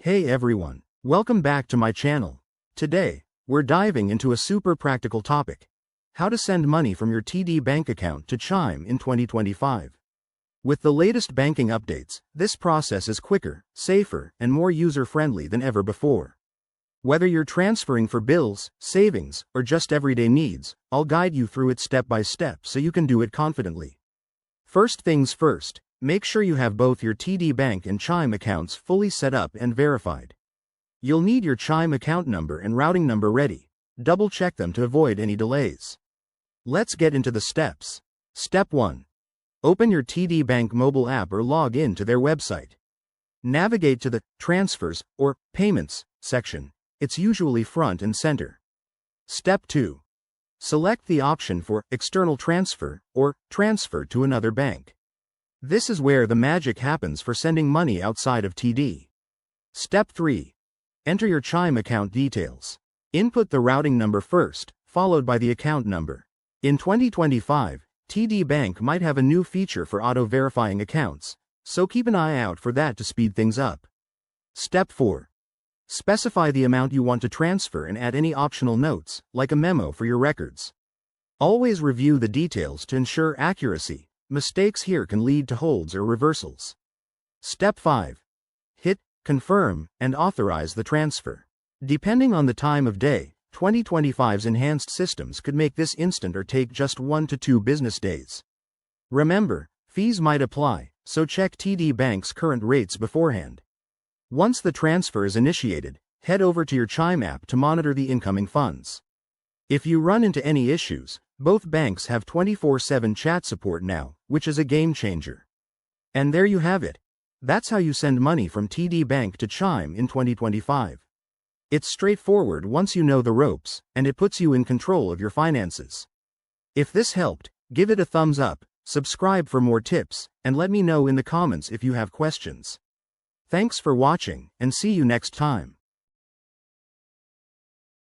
Hey everyone, welcome back to my channel. Today, we're diving into a super practical topic: how to send money from your TD Bank account to Chime in 2025. With the latest banking updates, this process is quicker, safer, and more user-friendly than ever before. Whether you're transferring for bills, savings, or just everyday needs, I'll guide you through it step by step so you can do it confidently. First things first, make sure you have both your TD Bank and Chime accounts fully set up and verified. You'll need your Chime account number and routing number ready. Double-check them to avoid any delays. Let's get into the steps. Step 1. Open your TD Bank mobile app or log in to their website. Navigate to the Transfers or Payments section. It's usually front and center. Step 2. Select the option for External Transfer or Transfer to another bank. This is where the magic happens for sending money outside of TD. Step 3. Enter your Chime account details. Input the routing number first, followed by the account number. In 2025, TD Bank might have a new feature for auto-verifying accounts, so keep an eye out for that to speed things up. Step 4. Specify the amount you want to transfer and add any optional notes, like a memo for your records. Always review the details to ensure accuracy. Mistakes here can lead to holds or reversals. Step 5. Hit Confirm and authorize the transfer. Depending on the time of day, 2025's enhanced systems could make this instant or take just 1 to 2 business days. Remember, fees might apply, so check TD Bank's current rates beforehand. Once the transfer is initiated, head over to your Chime app to monitor the incoming funds. If you run into any issues, both banks have 24/7 chat support now, which is a game changer. And there you have it. That's how you send money from TD Bank to Chime in 2025. It's straightforward once you know the ropes, and it puts you in control of your finances. If this helped, give it a thumbs up, subscribe for more tips, and let me know in the comments if you have questions. Thanks for watching, and see you next time.